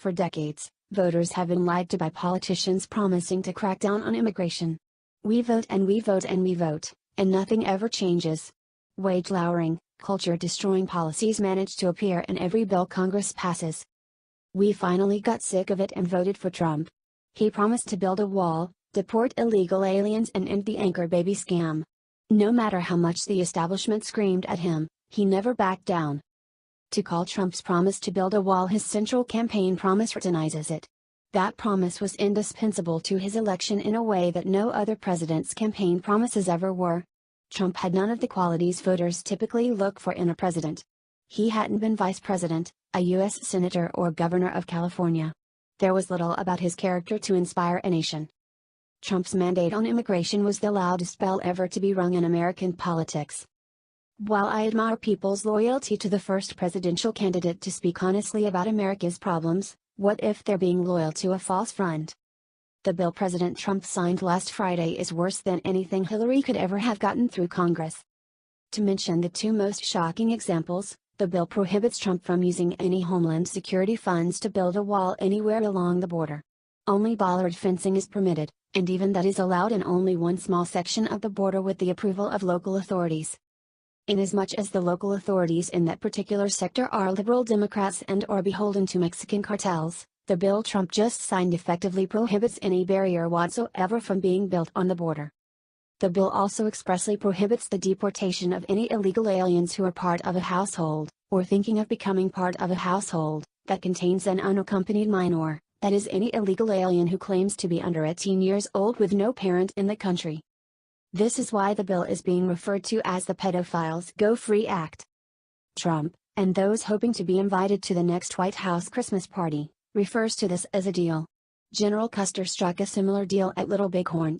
For decades, voters have been lied to by politicians promising to crack down on immigration. We vote and we vote and we vote, and nothing ever changes. Wage-lowering, culture-destroying policies manage to appear in every bill Congress passes. We finally got sick of it and voted for Trump. He promised to build a wall, deport illegal aliens and end the anchor baby scam. No matter how much the establishment screamed at him, he never backed down. To call Trump's promise to build a wall his central campaign promise routinizes it. That promise was indispensable to his election in a way that no other president's campaign promises ever were. Trump had none of the qualities voters typically look for in a president. He hadn't been vice president, a U.S. senator or governor of California. There was little about his character to inspire a nation. Trump's mandate on immigration was the loudest bell ever to be rung in American politics. While I admire people's loyalty to the first presidential candidate to speak honestly about America's problems, what if they're being loyal to a false front? The bill President Trump signed last Friday is worse than anything Hillary could ever have gotten through Congress. To mention the two most shocking examples, the bill prohibits Trump from using any Homeland Security funds to build a wall anywhere along the border. Only bollard fencing is permitted, and even that is allowed in only one small section of the border with the approval of local authorities. Inasmuch as the local authorities in that particular sector are liberal Democrats and/or beholden to Mexican cartels, the bill Trump just signed effectively prohibits any barrier whatsoever from being built on the border. The bill also expressly prohibits the deportation of any illegal aliens who are part of a household, or thinking of becoming part of a household, that contains an unaccompanied minor, that is any illegal alien who claims to be under 18 years old with no parent in the country. This is why the bill is being referred to as the Pedophiles Go Free Act. Trump, and those hoping to be invited to the next White House Christmas party, refers to this as a deal. General Custer struck a similar deal at Little Bighorn.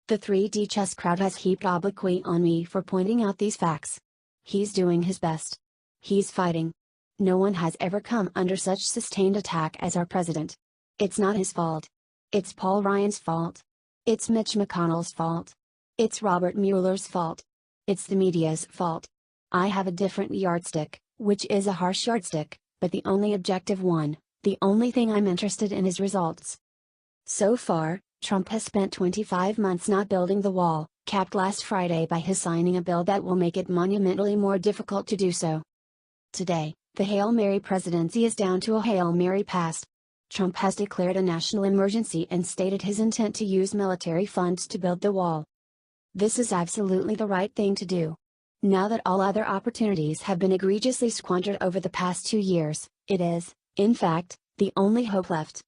The 3D chess crowd has heaped obloquy on me for pointing out these facts. He's doing his best. He's fighting. No one has ever come under such sustained attack as our president. It's not his fault. It's Paul Ryan's fault. It's Mitch McConnell's fault. It's Robert Mueller's fault. It's the media's fault. I have a different yardstick, which is a harsh yardstick, but the only objective one. The only thing I'm interested in is results. So far, Trump has spent 25 months not building the wall, capped last Friday by his signing a bill that will make it monumentally more difficult to do so. Today, the Hail Mary presidency is down to a Hail Mary pass. Trump has declared a national emergency and stated his intent to use military funds to build the wall. This is absolutely the right thing to do. Now that all other opportunities have been egregiously squandered over the past 2 years, it is, in fact, the only hope left.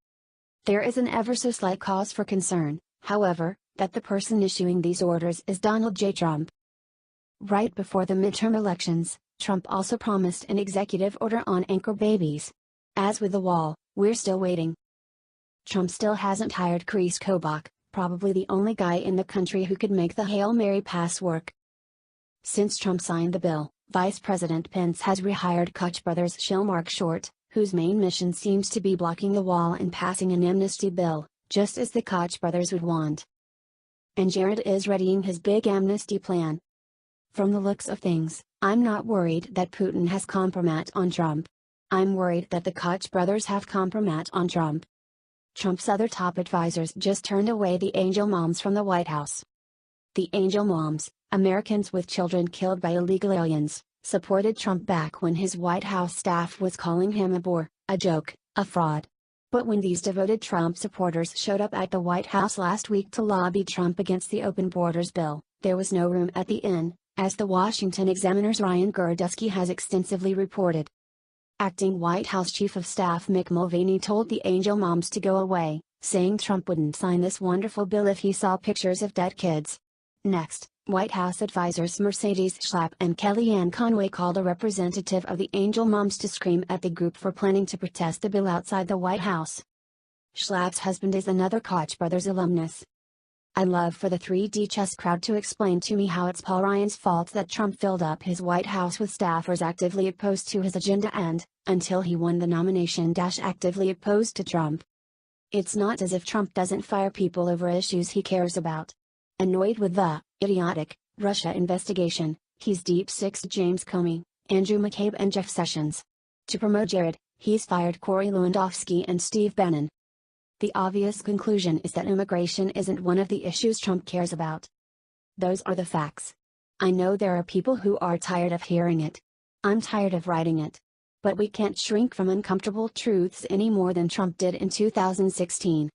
There is an ever so slight cause for concern, however, that the person issuing these orders is Donald J. Trump. Right before the midterm elections, Trump also promised an executive order on anchor babies. As with the wall, we're still waiting. Trump still hasn't hired Chris Kobach, probably the only guy in the country who could make the Hail Mary pass work. Since Trump signed the bill, Vice President Pence has rehired Koch brothers shill Mark Short, whose main mission seems to be blocking the wall and passing an amnesty bill, just as the Koch brothers would want. And Jared is readying his big amnesty plan. From the looks of things, I'm not worried that Putin has compromat on Trump. I'm worried that the Koch brothers have compromat on Trump. Trump's other top advisors just turned away the angel moms from the White House. The angel moms, Americans with children killed by illegal aliens, supported Trump back when his White House staff was calling him a bore, a joke, a fraud. But when these devoted Trump supporters showed up at the White House last week to lobby Trump against the open borders bill, there was no room at the inn, as the Washington Examiner's Ryan Gurdusky has extensively reported. Acting White House Chief of Staff Mick Mulvaney told the angel moms to go away, saying Trump wouldn't sign this wonderful bill if he saw pictures of dead kids. Next, White House advisors Mercedes Schlapp and Kellyanne Conway called a representative of the angel moms to scream at the group for planning to protest the bill outside the White House. Schlapp's husband is another Koch brothers alumnus. I'd love for the 3D chess crowd to explain to me how it's Paul Ryan's fault that Trump filled up his White House with staffers actively opposed to his agenda and, until he won the nomination, actively opposed to Trump. It's not as if Trump doesn't fire people over issues he cares about. Annoyed with the idiotic Russia investigation, he's deep-sixed James Comey, Andrew McCabe and Jeff Sessions. To promote Jared, He's fired Corey Lewandowski and Steve Bannon. The obvious conclusion is that immigration isn't one of the issues Trump cares about. Those are the facts. I know there are people who are tired of hearing it. I'm tired of writing it. But we can't shrink from uncomfortable truths any more than Trump did in 2016.